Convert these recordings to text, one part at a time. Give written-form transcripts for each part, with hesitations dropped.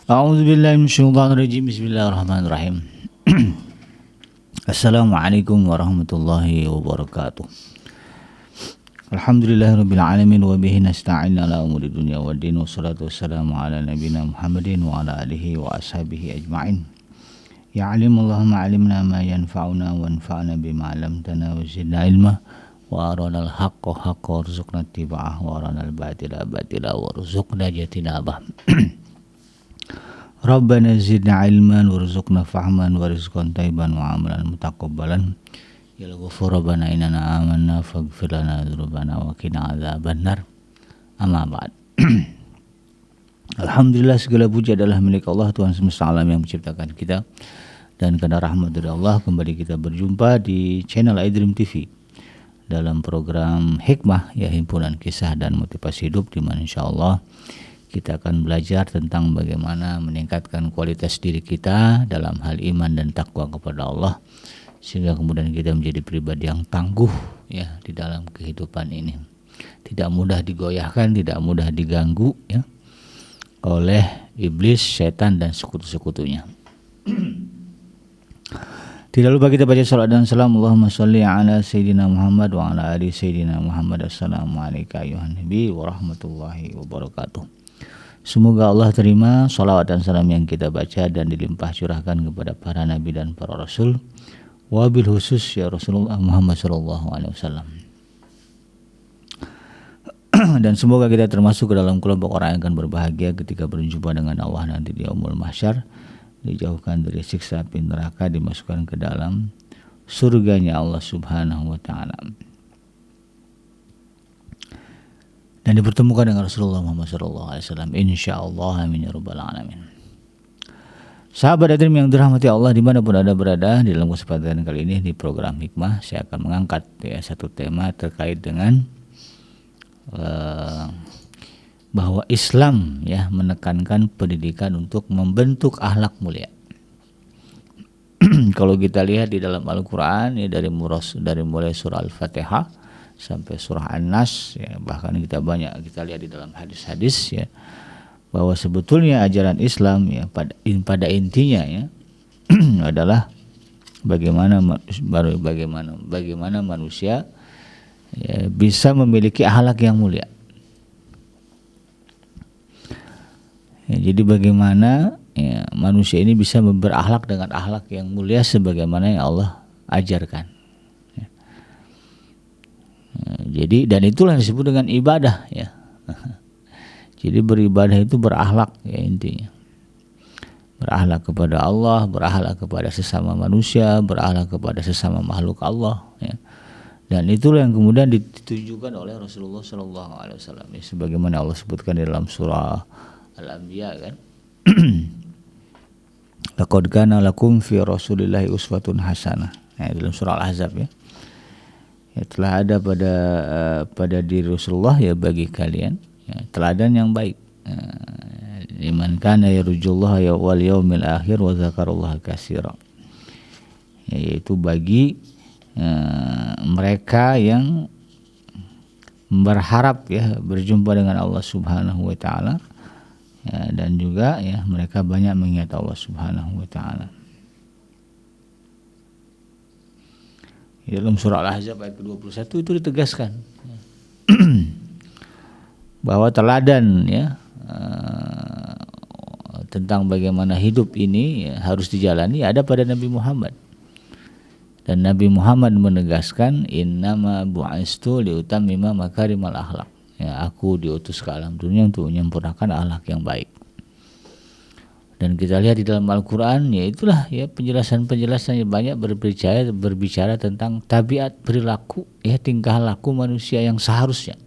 A'udzubillahi minasyaitonirrajim. Bismillahirrahmanirrahim. Assalamualaikum warahmatullahi wabarakatuh. Alhamdulillahirabbil alamin wa bihi nasta'in ala umuri dunya waddin, wassalatu wassalamu ala nabiyyina Muhammadin wa ala alihi wa ashabihi ajma'in. Ya alim Allahumma alimna ma yanfa'una wanfa'na bima 'allamtana wa zidna ilma wa arana al-haqqa haqqa warzuqna ittiba'ah wa arana al-batila batila warzuqna jatinabah. Rabbana zidna ilman warzuqna fahman warizqan thayyiban wa amalan mutaqabbalan. Ya Ghafur Rabbana innana amanna faghfir lana dzunubana wa qina adzabannar. Amma ba'd. Alhamdulillah, segala puji adalah milik Allah, Tuhan semesta alam yang menciptakan kita. Dan karena rahmat dari Allah, kembali kita berjumpa di channel iDream TV dalam program Hikmah, ya, himpunan kisah dan motivasi hidup, di mana insyaallah kita akan belajar tentang bagaimana meningkatkan kualitas diri kita dalam hal iman dan takwa kepada Allah, sehingga kemudian kita menjadi pribadi yang tangguh, ya, di dalam kehidupan ini. Tidak mudah digoyahkan, tidak mudah diganggu, ya, oleh iblis, setan dan sekutu-sekutunya. Tidak lupa kita baca salawat dan salam. Allahumma sholli ala Sayyidina Muhammad wa ala ali Sayyidina Muhammad. Assalamualaikum ayuhan nabi wa rahmatullahi wabarakatuh. Semoga Allah terima salawat dan salam yang kita baca dan dilimpah curahkan kepada para nabi dan para rasul, wabil khusus ya Rasulullah Muhammad SAW. Dan semoga kita termasuk ke dalam kelompok orang yang akan berbahagia ketika berjumpa dengan Allah nanti di yaumul mahsyar, dijauhkan dari siksa api neraka, dimasukkan ke dalam surganya Allah Subhanahu wa taala, dan dipertemukan dengan Rasulullah Muhammad SAW, insyaallah, amin ya rabbal alamin. Sahabat iDream yang dirahmati Allah dimanapun Anda berada, di dalam kesempatan kali ini di program Hikmah, saya akan mengangkat, ya, satu tema terkait dengan bahwa Islam, ya, menekankan pendidikan untuk membentuk akhlak mulia. Kalau kita lihat di dalam Al-Quran, ya, dari mulai surah Al-Fatihah sampai surah An-Nas, ya, bahkan kita lihat di dalam hadis-hadis, ya, bahwa sebetulnya ajaran Islam, ya, pada intinya, ya, adalah bagaimana manusia, ya, bisa memiliki akhlak yang mulia. Ya, jadi bagaimana, ya, manusia ini bisa berakhlak dengan akhlak yang mulia sebagaimana yang Allah ajarkan. Jadi, dan itulah yang disebut dengan ibadah, ya. Jadi beribadah itu berakhlak, ya, intinya. Berakhlak kepada Allah, berakhlak kepada sesama manusia, berakhlak kepada sesama makhluk Allah, ya. Dan itulah yang kemudian ditujukan oleh Rasulullah SAW, ya, sebagaimana Allah sebutkan di dalam surah Al-Anbiya, kan. Laqad kana lakum fi Rasulillahi uswatun hasanah. Nah, dalam surah Al-Ahzab, ya. Ya, telah ada pada diri Rasulullah, ya, bagi kalian, ya, teladan yang baik. Liman kana yarjullaha wal yaumil akhir wa dzakarallaha katsira. Yaitu bagi mereka yang berharap, ya, berjumpa dengan Allah Subhanahu wa taala, ya, dan juga, ya, mereka banyak mengingat Allah Subhanahu wa taala. Dalam surah Al-Ahzab ayat ke-21 itu ditegaskan bahwa teladan, ya, tentang bagaimana hidup ini, ya, harus dijalani ada pada Nabi Muhammad. Dan Nabi Muhammad menegaskan, innama bu'istu liutammima makarimal akhlak. Ya, aku diutus ke alam dunia untuk menyempurnakan akhlak yang baik. Dan kita lihat di dalam Al-Quran, ya, itulah, ya, penjelasan-penjelasan yang banyak berbicara tentang tabiat perilaku, ya, tingkah laku manusia yang seharusnya.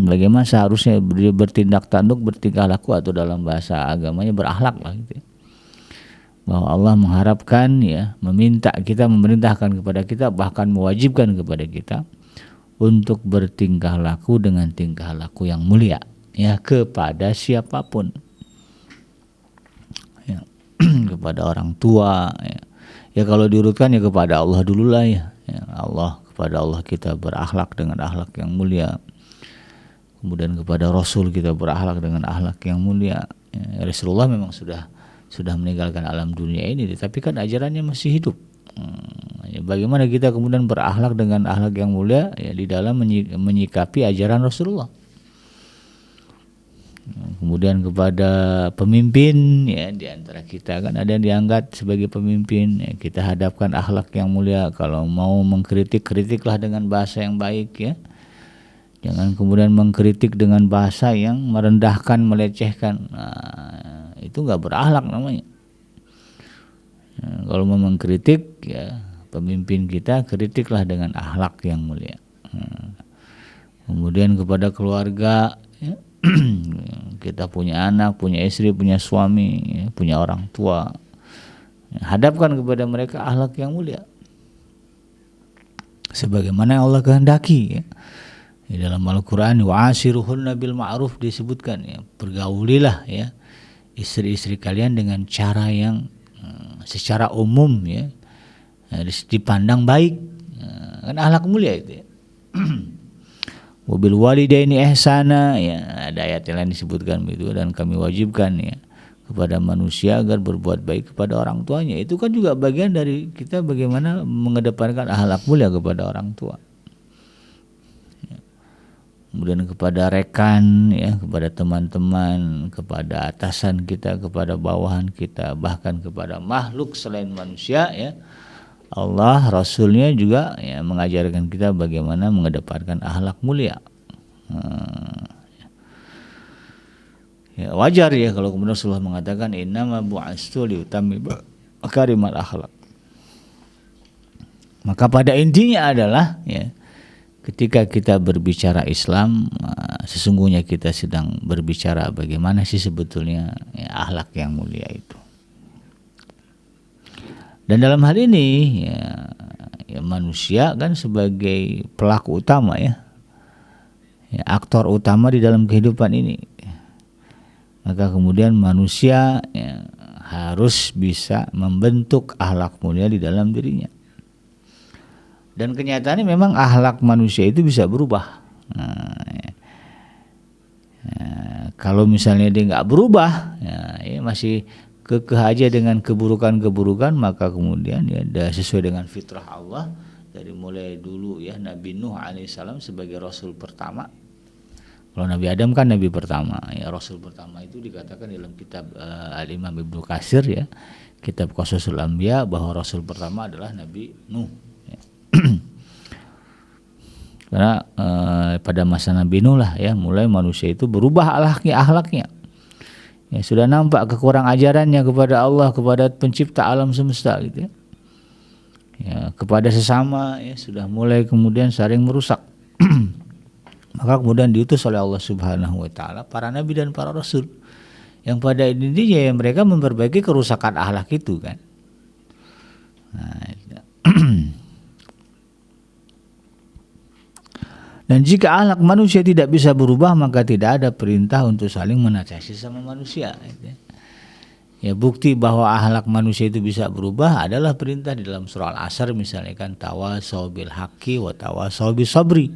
Bagaimana seharusnya dia bertindak tanduk, bertingkah laku, atau dalam bahasa agamanya berakhlak lah, gitu, ya. Bahwa Allah mengharapkan, ya, memerintahkan kepada kita, bahkan mewajibkan kepada kita untuk bertingkah laku dengan tingkah laku yang mulia, ya, kepada siapapun. Kepada orang tua, ya. Ya, kalau diurutkan, ya, kepada Allah dululah, ya. Kepada Allah kita berakhlak dengan akhlak yang mulia. Kemudian kepada Rasul kita berakhlak dengan akhlak yang mulia. Rasulullah memang sudah meninggalkan alam dunia ini, tapi kan ajarannya masih hidup. Bagaimana kita kemudian berakhlak dengan akhlak yang mulia ya di dalam menyikapi ajaran Rasulullah. Kemudian kepada pemimpin ya, di antara kita kan ada yang diangkat sebagai pemimpin ya, kita hadapkan akhlak yang mulia. Kalau mau mengkritik, kritiklah dengan bahasa yang baik ya. Jangan kemudian mengkritik dengan bahasa yang merendahkan, melecehkan. Nah, itu enggak berakhlak namanya. Kalau mau mengkritik ya pemimpin kita, kritiklah dengan akhlak yang mulia. Kemudian kepada keluarga ya, kita punya anak, punya istri, punya suami, ya, punya orang tua, hadapkan kepada mereka akhlak yang mulia sebagaimana yang Allah kehendaki ya. Di dalam Al-Quran wa'ashiruhunna bil ma'ruf disebutkan ya, pergaulilah ya istri-istri kalian dengan cara yang secara umum ya dipandang baik, kan akhlak mulia itu ya. Wabil walidaini ihsana ya, ada ayat yang lain disebutkan begitu, dan kami wajibkan ya kepada manusia agar berbuat baik kepada orang tuanya. Itu kan juga bagian dari kita bagaimana mengedepankan akhlak mulia kepada orang tua. Ya. Kemudian kepada rekan ya, kepada teman-teman, kepada atasan kita, kepada bawahan kita, bahkan kepada makhluk selain manusia ya. Allah, Rasulnya juga ya, mengajarkan kita bagaimana mengedepankan akhlak mulia. Ya, wajar ya kalau kemudian Rasulullah mengatakan innama bu'astu liutammima makarimal akhlak. Maka pada intinya adalah ya, ketika kita berbicara Islam, sesungguhnya kita sedang berbicara bagaimana sih sebetulnya ya, akhlak yang mulia itu. Dan dalam hal ini ya manusia kan sebagai pelaku utama ya, aktor utama di dalam kehidupan ini. Maka kemudian manusia ya, harus bisa membentuk akhlak mulia di dalam dirinya. Dan kenyataannya memang akhlak manusia itu bisa berubah. Kalau misalnya dia nggak berubah, ya masih kekeh aja dengan keburukan-keburukan, maka kemudian ya sesuai dengan fitrah Allah dari mulai dulu ya Nabi Nuh alaihissalam sebagai rasul pertama. Kalau Nabi Adam kan nabi pertama, ya rasul pertama itu dikatakan dalam kitab Al-Imam Ibnu Katsir ya, kitab Qasasul Anbiya, bahwa rasul pertama adalah Nabi Nuh. Ya. Karena pada masa Nabi Nuh lah ya mulai manusia itu berubah akhlaknya. Ya, sudah nampak kekurang ajarannya kepada Allah, kepada pencipta alam semesta gitu ya. Ya, kepada sesama ya sudah mulai kemudian saling merusak. Maka kemudian diutus oleh Allah Subhanahu wa taala para nabi dan para rasul yang pada intinya ya mereka memperbaiki kerusakan akhlak itu kan. Nah, dan jika akhlak manusia tidak bisa berubah, maka tidak ada perintah untuk saling menasihati sama manusia. Ya, bukti bahwa akhlak manusia itu bisa berubah adalah perintah di dalam surah Al-Asr misalnya kan, tawasau bil haqqi wa tawasau bis sabri.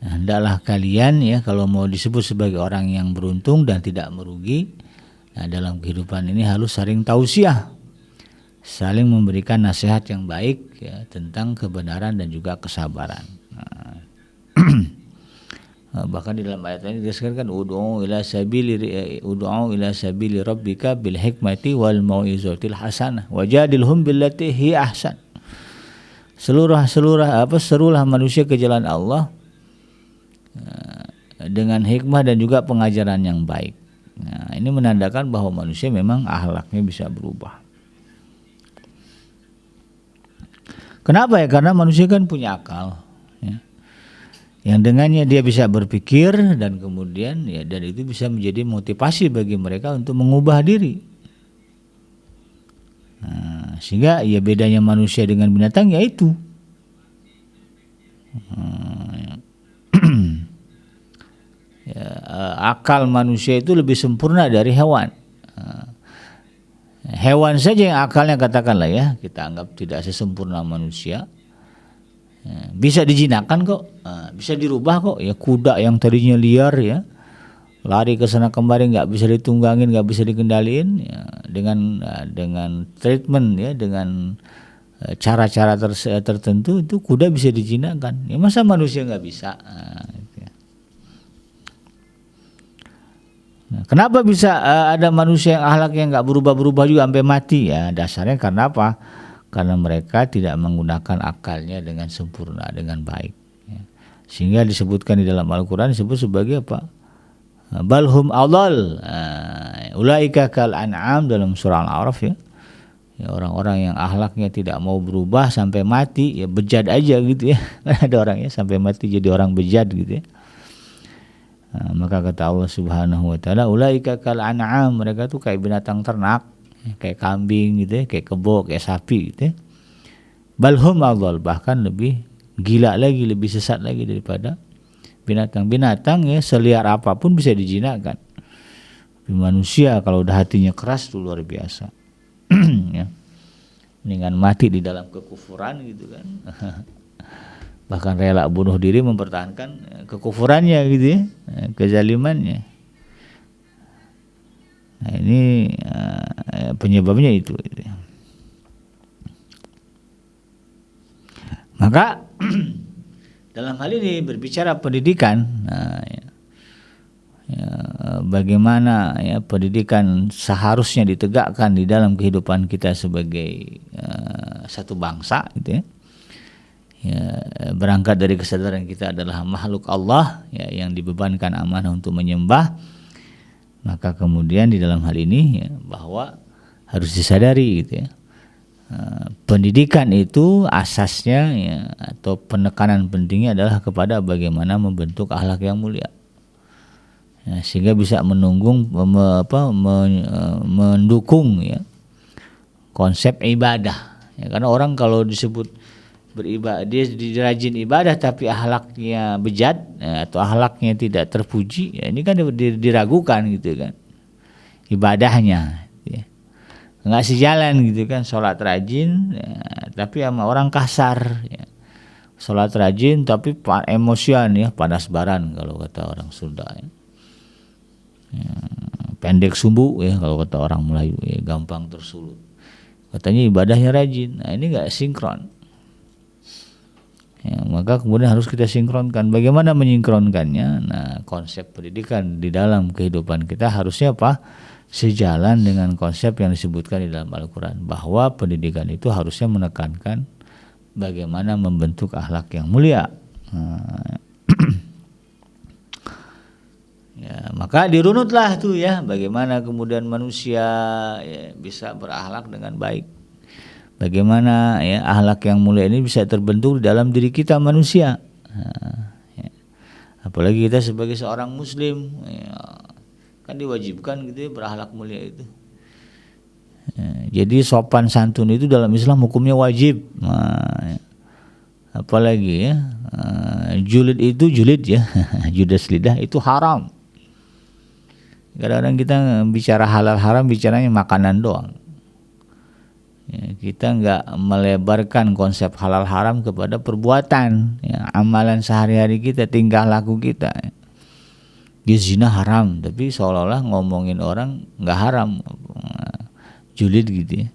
Nah, hendaklah kalian ya kalau mau disebut sebagai orang yang beruntung dan tidak merugi, nah, dalam kehidupan ini harus saling tausiah, saling memberikan nasihat yang baik ya, tentang kebenaran dan juga kesabaran. Bahkan di dalam ayat ini disebutkan ud'u ila sabili rabbika bil hikmati wal mau'izatil hasanah wajadilhum billati hi ahsan. Serulah manusia ke jalan Allah dengan hikmah dan juga pengajaran yang baik. Nah, ini menandakan bahwa manusia memang akhlaknya bisa berubah. Kenapa ya? Karena manusia kan punya akal. Yang dengannya dia bisa berpikir dan kemudian ya dan itu bisa menjadi motivasi bagi mereka untuk mengubah diri. Nah, sehingga ya bedanya manusia dengan binatang yaitu ya, akal manusia itu lebih sempurna dari hewan. Hewan saja yang akalnya katakanlah ya kita anggap tidak sesempurna manusia. Bisa dijinakkan kok, bisa dirubah kok ya. Kuda yang tadinya liar ya lari ke sana kemari, nggak bisa ditunggangin, nggak bisa dikendaliin, ya, dengan treatment ya, dengan cara-cara tertentu itu kuda bisa dijinakkan. Ya masa manusia nggak bisa? Gitu ya. Nah, kenapa bisa ada manusia yang akhlaknya nggak berubah-berubah juga sampai mati? Ya dasarnya karena apa? Karena mereka tidak menggunakan akalnya dengan sempurna, dengan baik. Ya. Sehingga disebutkan di dalam Al-Quran disebut sebagai apa? Balhum adall, ulaika kal an'am dalam surah Al-A'raf ya. Ya, orang-orang yang akhlaknya tidak mau berubah sampai mati, ya bejat aja gitu ya. Ada orangnya sampai mati jadi orang bejat gitu ya. Maka kata Allah Subhanahu wa taala, ulaika kal an'am, mereka tuh kayak binatang ternak, kayak kambing gitu ya, kayak kebo, kayak sapi gitu ya. Balhum adall, bahkan lebih gila lagi, lebih sesat lagi daripada binatang ya, seliar apapun bisa dijinakkan. Tapi manusia kalau udah hatinya keras tuh luar biasa. Ya. Mendingan mati di dalam kekufuran gitu kan. Bahkan rela bunuh diri mempertahankan kekufurannya gitu ya, kezalimannya. Nah ini penyebabnya itu gitu ya. Maka dalam hal ini berbicara pendidikan, bagaimana ya pendidikan seharusnya ditegakkan di dalam kehidupan kita sebagai satu bangsa gitu ya. Ya, berangkat dari kesadaran kita adalah makhluk Allah ya, yang dibebankan amanah untuk menyembah. Maka kemudian di dalam hal ini ya, bahwa harus disadari gitu ya, pendidikan itu asasnya ya, atau penekanan pentingnya adalah kepada bagaimana membentuk akhlak yang mulia ya, sehingga bisa mendukung ya konsep ibadah ya, karena orang kalau disebut beribadah, dia rajin ibadah tapi akhlaknya bejat ya, atau akhlaknya tidak terpuji ya, ini kan diragukan gitu kan ibadahnya ya. Nggak sejalan gitu kan, sholat rajin ya, tapi sama orang kasar ya. Sholat rajin tapi emosian ya, panas baran kalau kata orang Sunda ya. Ya, pendek sumbu ya kalau kata orang Melayu ya, gampang tersulut. Katanya ibadahnya rajin, nah ini nggak sinkron. Ya, maka kemudian harus kita sinkronkan. Bagaimana menyinkronkannya? Nah, konsep pendidikan di dalam kehidupan kita harusnya apa? Sejalan dengan konsep yang disebutkan di dalam Al-Quran, bahwa pendidikan itu harusnya menekankan bagaimana membentuk akhlak yang mulia. Ya, maka dirunutlah tuh ya, bagaimana kemudian manusia ya, bisa berakhlak dengan baik. Bagaimana ya akhlak yang mulia ini bisa terbentuk di dalam diri kita manusia. Ya. Apalagi kita sebagai seorang muslim ya, kan diwajibkan gitu ya berakhlak mulia itu. Ya, jadi sopan santun itu dalam Islam hukumnya wajib. Nah, ya. Apalagi ya julid ya judes lidah itu haram. Kadang-kadang kita bicara halal haram bicaranya makanan doang. Ya, kita nggak melebarkan konsep halal haram kepada perbuatan ya, amalan sehari-hari kita, tingkah laku kita ya. Dia zina haram tapi seolah-olah ngomongin orang nggak haram, julid gitu ya,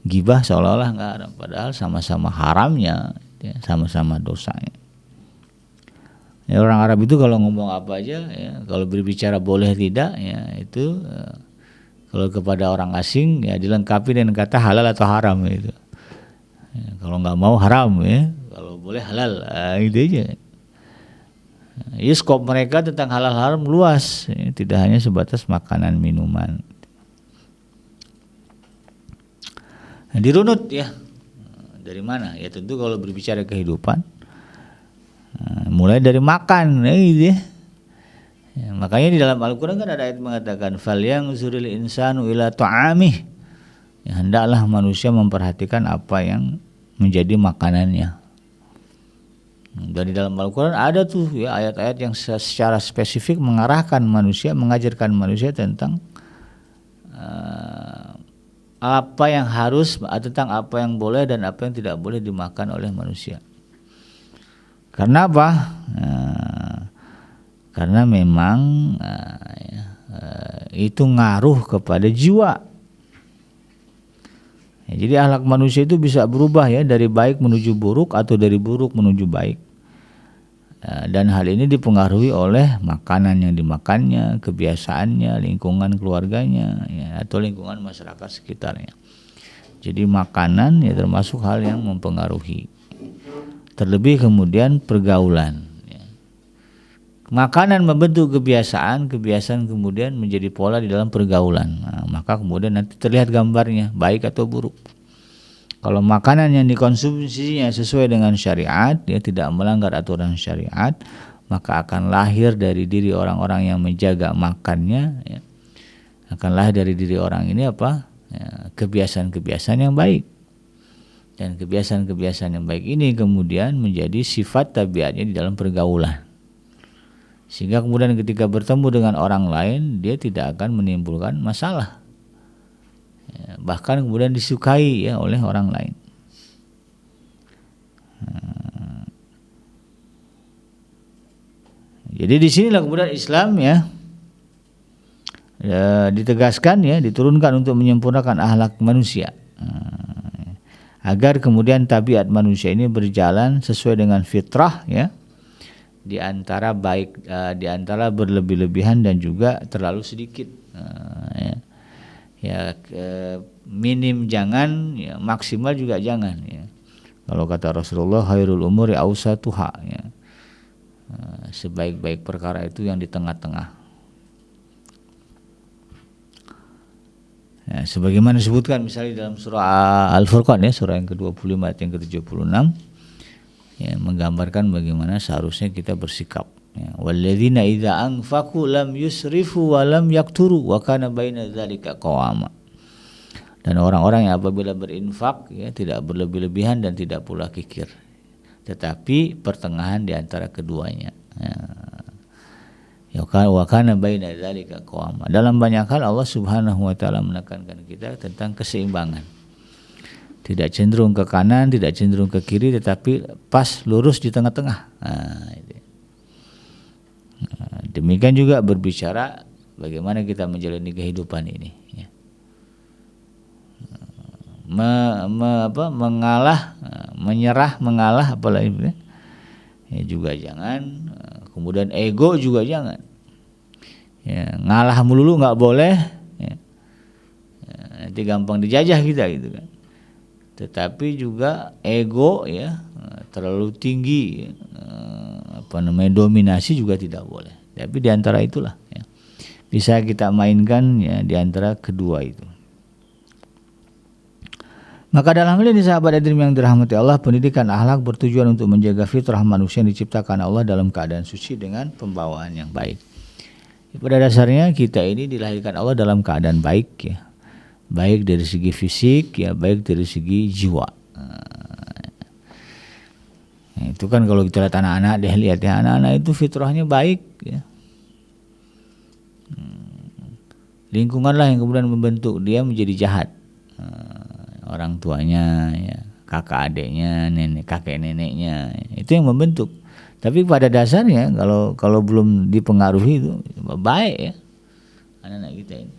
gibah seolah-olah nggak haram padahal sama-sama haramnya ya, sama-sama dosanya ya. Orang Arab itu kalau ngomong apa aja ya, kalau berbicara boleh tidak ya itu kalau kepada orang asing ya dilengkapi dengan kata halal atau haram itu. Ya, kalau nggak mau haram ya, kalau boleh halal, itu aja. Ya, skop mereka tentang halal haram luas, ya, tidak hanya sebatas makanan minuman. Nah, dirunut ya, dari mana? Ya tentu kalau berbicara kehidupan, mulai dari makan, ya, gitu ya. Ya, makanya di dalam Al-Quran kan ada ayat mengatakan falyanzuril insanu ila ta'amih ya, hendaklah manusia memperhatikan apa yang menjadi makanannya. Dan di dalam Al-Quran ada tuh ya ayat-ayat yang secara spesifik mengarahkan manusia, mengajarkan manusia tentang apa yang harus, tentang apa yang boleh dan apa yang tidak boleh dimakan oleh manusia. Karena apa? karena memang itu ngaruh kepada jiwa. Jadi akhlak manusia itu bisa berubah ya, dari baik menuju buruk atau dari buruk menuju baik. Dan hal ini dipengaruhi oleh makanan yang dimakannya, kebiasaannya, lingkungan keluarganya ya, atau lingkungan masyarakat sekitarnya. Jadi makanan ya termasuk hal yang mempengaruhi. Terlebih kemudian pergaulan. Ya. Makanan membentuk kebiasaan, kebiasaan kemudian menjadi pola di dalam pergaulan. Nah, maka kemudian nanti terlihat gambarnya baik atau buruk. Kalau makanan yang dikonsumsinya sesuai dengan syariat, dia tidak melanggar aturan syariat, maka akan lahir dari diri orang-orang yang menjaga makannya. Ya. Akan lahir dari diri orang ini apa? Ya, kebiasaan-kebiasaan yang baik. Dan kebiasaan-kebiasaan yang baik ini kemudian menjadi sifat tabiatnya di dalam pergaulan. Sehingga kemudian ketika bertemu dengan orang lain, dia tidak akan menimbulkan masalah. Ya, bahkan kemudian disukai ya oleh orang lain. Jadi di sinilah kemudian Islam ya, ditegaskan ya, diturunkan untuk menyempurnakan akhlak manusia. Agar kemudian tabiat manusia ini berjalan sesuai dengan fitrah ya. Di antara baik, di antara berlebih-lebihan dan juga terlalu sedikit. Minim jangan, ya, maksimal juga jangan. Ya. Kalau kata Rasulullah, khairul umuri awsatuha. Ya. Sebaik-baik perkara itu yang di tengah-tengah. Ya, sebagaimana disebutkan misalnya dalam surah Al-Furqan ya, surah yang ke-25 ayat yang ke-76. Ya, menggambarkan bagaimana seharusnya kita bersikap. Ya, walladzina idza anfaqu lam yusrifu wa lam yakturu wa kana baina dzalika qawama. Dan orang-orang yang apabila berinfak ya tidak berlebih-lebihan dan tidak pula kikir, tetapi pertengahan di antara keduanya. Ya, wa kana baina dzalika qawama. Dalam banyak hal Allah Subhanahu wa taala menekankan kita tentang keseimbangan. Tidak cenderung ke kanan, tidak cenderung ke kiri, tetapi pas lurus di tengah-tengah. Demikian juga berbicara bagaimana kita menjalani kehidupan ini. Ya. Mengalah, menyerah, mengalah, apalagi ya juga jangan. Kemudian ego juga jangan. Ya, ngalah melulu nggak boleh. Ya. Nanti gampang dijajah kita gitu kan. Tetapi juga ego ya terlalu tinggi, dominasi juga tidak boleh. Tapi di antara itulah ya, bisa kita mainkan ya di antara kedua itu. Maka dalam hal ini sahabat Adrim yang dirahmati Allah, pendidikan akhlak bertujuan untuk menjaga fitrah manusia yang diciptakan Allah dalam keadaan suci dengan pembawaan yang baik. Pada dasarnya kita ini dilahirkan Allah dalam keadaan baik ya. Baik dari segi fisik ya, baik dari segi jiwa. Itu kan kalau kita lihat anak-anak, dia lihat ya anak-anak itu fitrahnya baik ya. Lingkunganlah yang kemudian membentuk dia menjadi jahat. Orang tuanya ya, kakak adiknya, kakek neneknya, itu yang membentuk. Tapi pada dasarnya kalau belum dipengaruhi itu baik ya anak-anak kita ini.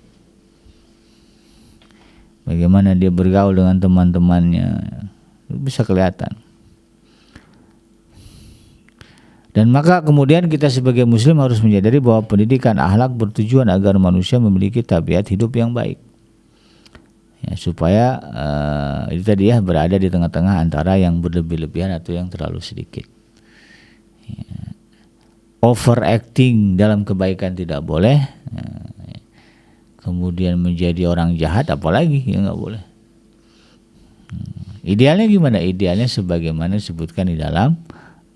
Bagaimana dia bergaul dengan teman-temannya bisa kelihatan. Dan maka kemudian kita sebagai muslim harus menyadari bahwa pendidikan akhlak bertujuan agar manusia memiliki tabiat hidup yang baik. Ya, supaya itu tadi ya, berada di tengah-tengah antara yang berlebih-lebihan atau yang terlalu sedikit. Ya. Overacting dalam kebaikan tidak boleh. Kemudian menjadi orang jahat apalagi ya nggak boleh. Idealnya gimana? Idealnya sebagaimana disebutkan di dalam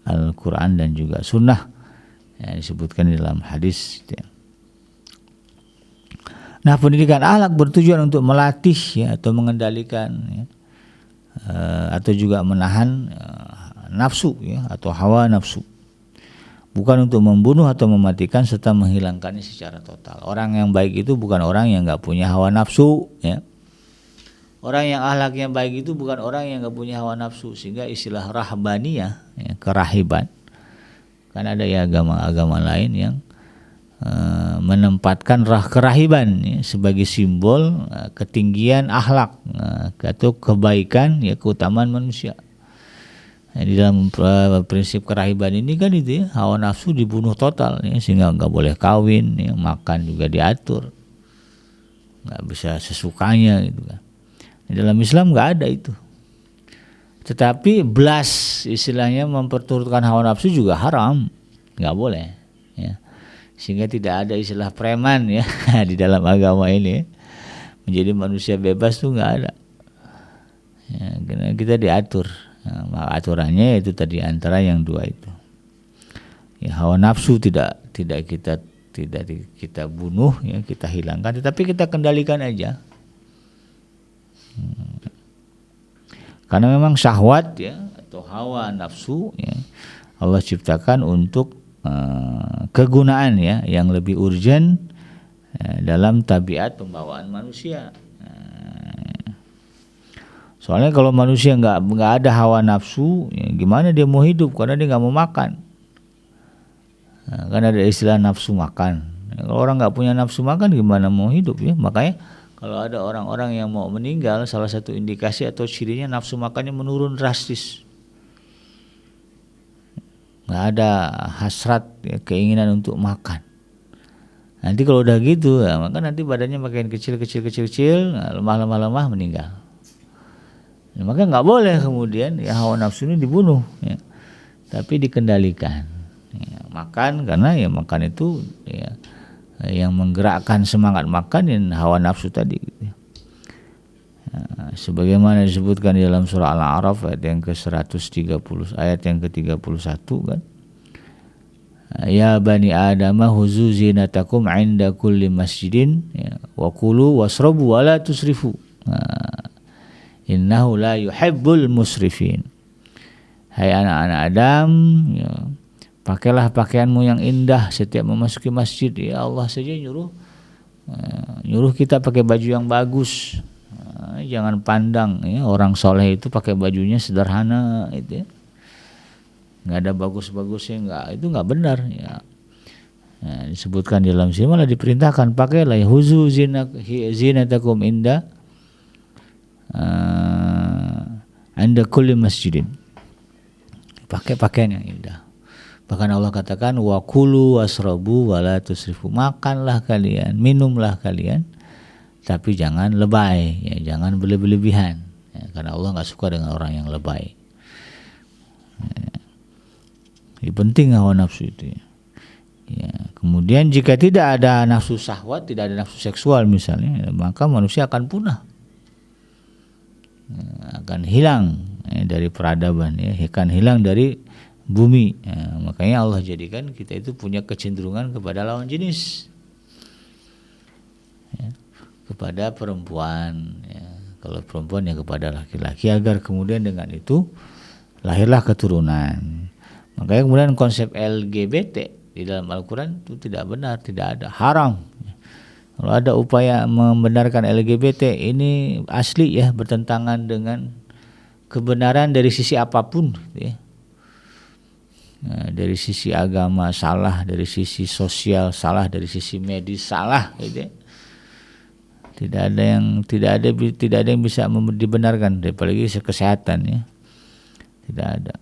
Al-Quran dan juga Sunnah, ya, disebutkan di dalam hadis. Ya. Nah, pendidikan akhlak bertujuan untuk melatih ya, atau mengendalikan ya, atau juga menahan nafsu ya, atau hawa nafsu. Bukan untuk membunuh atau mematikan serta menghilangkannya secara total. Orang yang baik itu bukan orang yang nggak punya hawa nafsu. Ya. Orang yang akhlaknya baik itu bukan orang yang nggak punya hawa nafsu. Sehingga istilah rahbaniyah, ya, kerahiban. Kan ada ya agama-agama lain yang menempatkan kerahiban ya, sebagai simbol ketinggian akhlak atau kebaikan ya, keutamaan manusia. Di dalam prinsip kerahiban ini kan itu ya, hawa nafsu dibunuh total ya, sehingga nggak boleh kawin ya, makan juga diatur, nggak bisa sesukanya gitu kan. Di dalam Islam nggak ada itu. Tetapi istilahnya memperturutkan hawa nafsu juga haram, nggak boleh ya. Sehingga tidak ada istilah preman ya di dalam agama ini ya. Menjadi manusia bebas tuh nggak ada ya, karena kita diatur. Nah, aturannya itu tadi antara yang dua itu. Ya, hawa nafsu tidak kita bunuh ya, kita hilangkan, tetapi kita kendalikan aja. Karena memang syahwat ya atau hawa nafsu ya, Allah ciptakan untuk kegunaan ya yang lebih urgent dalam tabiat pembawaan manusia. Soalnya kalau manusia nggak ada hawa nafsu, ya gimana dia mau hidup? Karena dia nggak mau makan. Nah, kan ada istilah nafsu makan. Kalau orang nggak punya nafsu makan, gimana mau hidup ya? Makanya kalau ada orang-orang yang mau meninggal, salah satu indikasi atau cirinya nafsu makannya menurun drastis. Nggak ada hasrat, ya, keinginan untuk makan. Nanti kalau udah gitu, ya, maka nanti badannya makin kecil, nah, lemah meninggal. Ya, maka nggak boleh kemudian ya hawa nafsu ini dibunuh ya, tapi dikendalikan ya, makan, karena ya makan itu ya yang menggerakkan semangat makan yang hawa nafsu tadi gitu ya. Sebagaimana disebutkan di dalam surah Al-A'raf ayat yang ke-130 ayat yang ke-31 kan, ya bani adama huzu zinatakum 'inda kulli masjidin ya, wa kulu wasrabu wa la tusrifu. Innahu la yuhibbul musrifin. Hai anak-anak Adam ya, pakailah pakaianmu yang indah setiap memasuki masjid. Ya Allah saja nyuruh kita pakai baju yang bagus. Jangan pandang ya, orang soleh itu pakai bajunya sederhana itu ya. Nggak ada bagus-bagusnya, itu nggak benar ya. Nah, disebutkan di dalam sini malah diperintahkan pakailah ya, huzu zinatakum inda anda kulli masjidin, pakai pakaian yang indah. Bahkan Allah katakan wa kulu wasrabu wa la tusrifu, makanlah kalian, minumlah kalian, tapi jangan lebay ya, jangan berlebihan ya, karena Allah nggak suka dengan orang yang lebay ya. Ini penting hawa nafsu itu ya. Kemudian jika tidak ada nafsu syahwat, tidak ada nafsu seksual misalnya, maka manusia akan punah, akan hilang dari peradaban ya, akan hilang dari bumi ya. Makanya Allah jadikan kita itu punya kecenderungan kepada lawan jenis ya, kepada perempuan ya. Kalau perempuan ya kepada laki-laki, agar kemudian dengan itu lahirlah keturunan. Makanya kemudian konsep LGBT di dalam Al-Quran itu tidak benar, tidak ada, haram. Kalau ada upaya membenarkan LGBT, ini asli ya bertentangan dengan kebenaran dari sisi apapun ya. Nah, dari sisi agama salah, dari sisi sosial salah, dari sisi medis salah gitu ya. Tidak ada yang bisa dibenarkan, apalagi kesehatan ya. Tidak ada.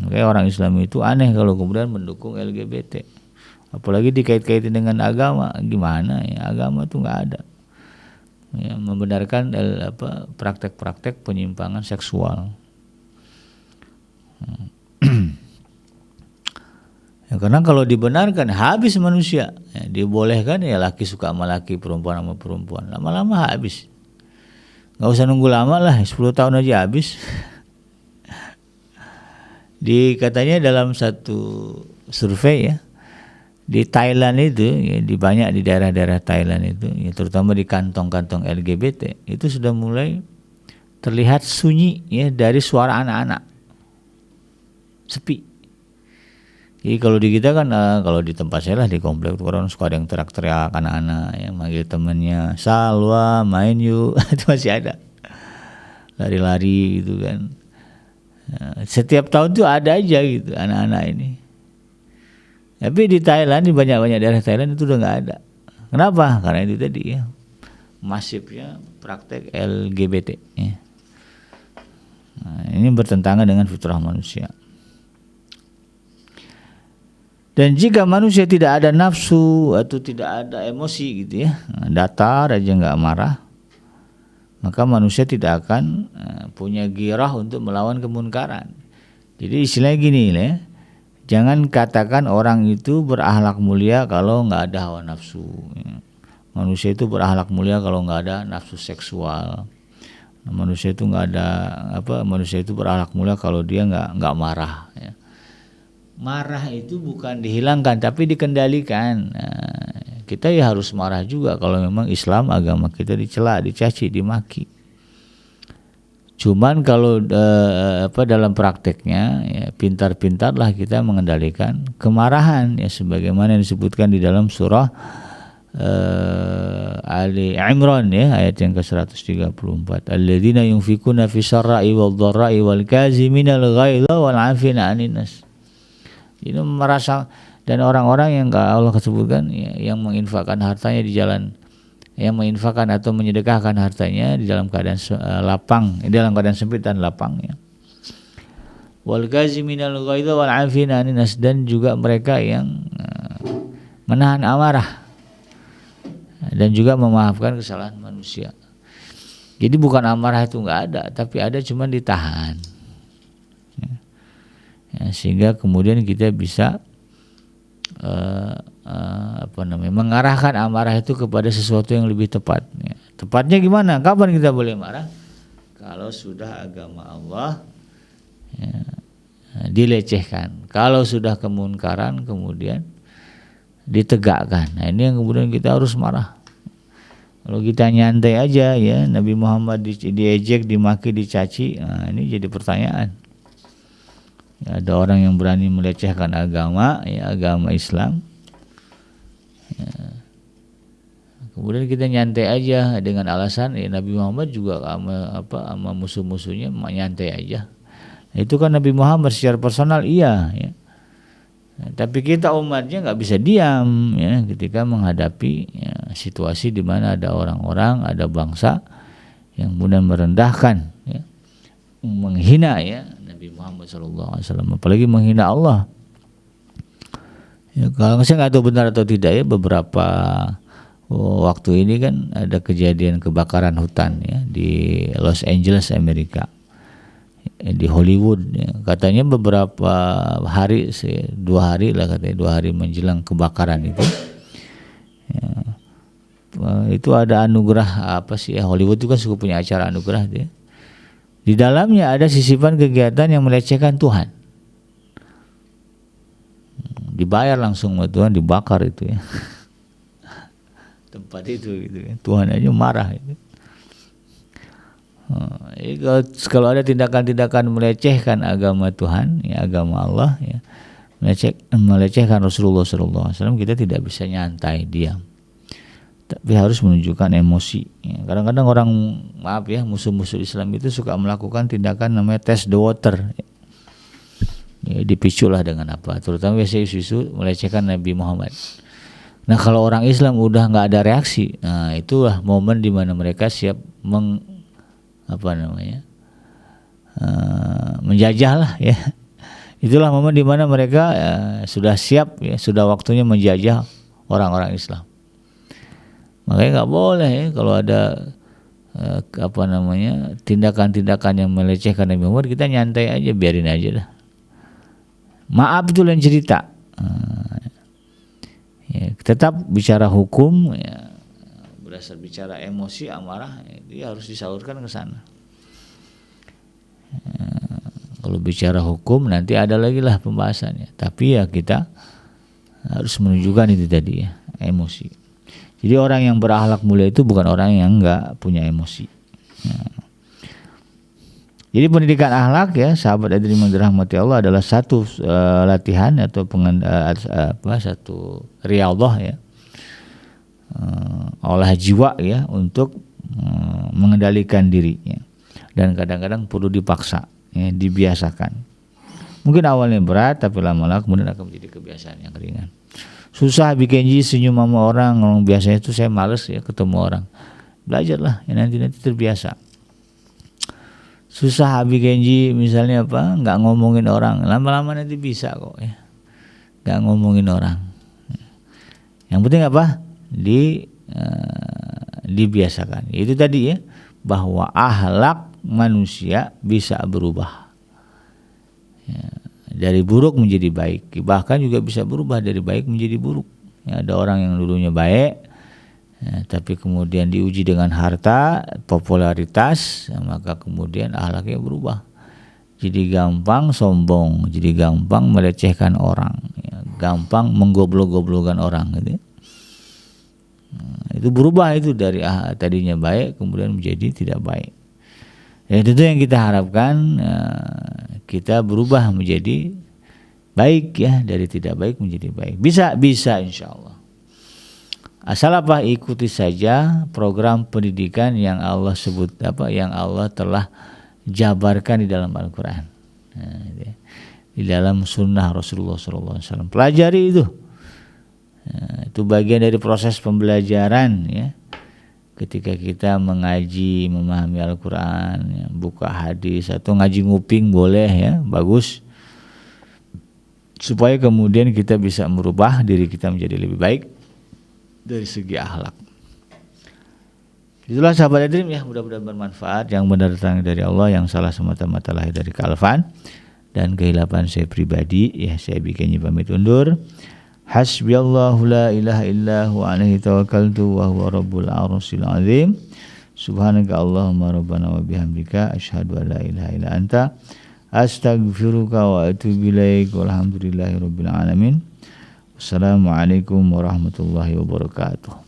Makanya orang Islam itu aneh kalau kemudian mendukung LGBT. Apalagi dikait-kaitin dengan agama, gimana ya, agama itu nggak ada ya, membenarkan praktek-praktek penyimpangan seksual ya, karena kalau dibenarkan habis manusia ya, dibolehkan ya laki suka sama laki, perempuan sama perempuan, lama-lama habis, nggak usah nunggu lama lah, 10 tahun aja habis. Katanya dalam satu survei ya, di Thailand itu ya, banyak di daerah-daerah Thailand itu ya, terutama di kantong-kantong LGBT itu sudah mulai terlihat sunyi ya dari suara anak-anak, sepi. Jadi kalau di kita kan kalau di tempat saya lah di komplek orang suka ada yang teriak-teriak anak-anak yang manggil temennya, Salwa main yuk. Itu masih ada lari-lari gitu kan. Nah, setiap tahun tuh ada aja gitu anak-anak ini. Tapi di Thailand, di banyak-banyak daerah Thailand itu udah nggak ada. Kenapa? Karena itu tadi ya, masifnya praktek LGBT ya. Nah, ini bertentangan dengan fitrah manusia. Dan jika manusia tidak ada nafsu atau tidak ada emosi gitu ya, datar aja nggak marah, maka manusia tidak akan punya girah untuk melawan kemunkaran. Jadi istilahnya gini ya, jangan katakan orang itu berakhlak mulia kalau nggak ada hawa nafsu. Manusia itu berakhlak mulia kalau nggak ada nafsu seksual. Manusia itu nggak ada manusia itu berakhlak mulia kalau dia nggak marah. Ya. Marah itu bukan dihilangkan tapi dikendalikan. Nah, kita ya harus marah juga kalau memang Islam agama kita dicela, dicaci, dimaki. Cuman kalau dalam prakteknya ya, pintar-pintarlah kita mengendalikan kemarahan ya, sebagaimana yang disebutkan di dalam surah Ali Imran ya, ayat yang ke-134. Alladzina yunfikuna fis sarra'i wad dharra'i wal kaziminal ghaidha wal 'afina 'anil nas. Ini merasa, dan orang-orang yang Allah sebutkan ya, yang menginfakkan hartanya di jalan, yang menginfakkan atau menyedekahkan hartanya di dalam keadaan lapang, dalam keadaan sempit dan lapang ya. Wal kaziminal ghaidha wal 'afina 'anil nas, dan juga mereka yang menahan amarah dan juga memaafkan kesalahan manusia. Jadi bukan amarah itu nggak ada, tapi ada cuman ditahan. Ya, sehingga kemudian kita bisa mengarahkan amarah itu kepada sesuatu yang lebih tepat. Ya. Tepatnya gimana? Kapan kita boleh marah? Kalau sudah agama Allah ya, dilecehkan. Kalau sudah kemunkaran kemudian ditegakkan. Nah ini yang kemudian kita harus marah. Kalau kita nyantai aja ya, Nabi Muhammad diejek, dimaki, dicaci, nah ini jadi pertanyaan. Ya, ada orang yang berani melecehkan agama, ya, agama Islam. Ya. Kemudian kita nyantai aja dengan alasan ya, Nabi Muhammad juga sama musuh-musuhnya nyantai aja. Nah, itu kan Nabi Muhammad secara personal iya ya. Nah, tapi kita umatnya nggak bisa diam ya ketika menghadapi ya, situasi di mana ada orang-orang, ada bangsa yang kemudian merendahkan, ya, menghina ya Nabi Muhammad SAW, apalagi menghina Allah. Ya, kalau saya nggak tahu benar atau tidak ya, beberapa waktu ini kan ada kejadian kebakaran hutan ya di Los Angeles, Amerika. Di Hollywood ya. Katanya beberapa hari, 2 hari lah katanya, 2 hari menjelang kebakaran itu ya, itu ada anugerah Hollywood itu kan suka punya acara anugerah dia. Di dalamnya ada sisipan kegiatan yang melecehkan Tuhan, dibayar langsung sama Tuhan, dibakar itu ya tempat itu gitu ya. Tuhan aja marah itu. Kalau ada tindakan-tindakan melecehkan agama Tuhan, ya, agama Allah, ya, melecehkan Rasulullah SAW, kita tidak bisa nyantai diam, tapi harus menunjukkan emosi. Ya, kadang-kadang orang musuh-musuh Islam itu suka melakukan tindakan namanya test the water. Ya, dipicu lah dengan apa? Terutama biasanya isu-isu melecehkan Nabi Muhammad. Nah kalau orang Islam udah nggak ada reaksi, nah itulah momen di mana mereka siap menjajah lah ya. Itulah momen di mana mereka sudah siap ya, sudah waktunya menjajah orang-orang Islam. Makanya nggak boleh ya kalau ada tindakan-tindakan yang melecehkan Nabi Muhammad, kita nyantai aja, biarin aja dah. Maaf itu lain cerita. Ya, tetap bicara hukum ya, berdasar bicara emosi, amarah, dia harus disalurkan ke sana. Kalau bicara hukum nanti ada lagi lah pembahasannya, tapi ya kita harus menunjukkan itu tadi ya, emosi. Jadi orang yang berakhlak mulia itu bukan orang yang enggak punya emosi. Jadi pendidikan akhlak ya, sahabat hadirin yang dirahmati Allah, adalah satu latihan atau satu riyadhah ya, olah jiwa ya, untuk mengendalikan diri ya. Dan kadang-kadang perlu dipaksa ya, dibiasakan. Mungkin awalnya berat tapi lama-lama kemudian akan menjadi kebiasaan yang ringan. Susah bikin senyum sama orang biasanya itu saya males ya ketemu orang. Belajarlah ya nanti terbiasa. Susah bikin misalnya nggak ngomongin orang, lama-lama nanti bisa kok ya. Nggak ngomongin orang. Yang penting dibiasakan. Itu tadi ya, bahwa akhlak manusia bisa berubah. Ya, dari buruk menjadi baik, bahkan juga bisa berubah dari baik menjadi buruk. Ya, ada orang yang dulunya baik, ya, tapi kemudian diuji dengan harta, popularitas, ya, maka kemudian akhlaknya berubah. Jadi gampang sombong, jadi gampang melecehkan orang, ya, gampang menggoblok-goblokkan orang gitu. Itu berubah itu dari tadinya baik kemudian menjadi tidak baik. Ya, itu yang kita harapkan, kita berubah menjadi baik ya, dari tidak baik menjadi baik. Bisa insya Allah. Asal ikuti saja program pendidikan yang Allah sebut yang Allah telah jabarkan di dalam Al-Quran, di dalam Sunnah Rasulullah SAW. Pelajari itu. Itu bagian dari proses pembelajaran ya. Ketika kita mengaji, memahami Al-Quran, ya, buka hadis atau ngaji nguping boleh ya, bagus. Supaya kemudian kita bisa merubah diri kita menjadi lebih baik dari segi akhlak. Itulah sahabat Edrim ya, mudah-mudahan bermanfaat. Yang benar datang dari Allah, yang salah semata-mata lahir dari kealfan dan kehilapan saya pribadi ya. Saya bikinnya pamit undur. Hasbiyallahu la ilaha illahu alaihi tawakkaltu wa huwa rabbul arsyil azim. Subhanaka Allahumma rabbana wa bihamdika asyhadu an la ilaha illa anta astaghfiruka wa atubu ilaik. Walhamdulillahi rabbil alamin. Wassalamualaikum warahmatullahi wabarakatuh.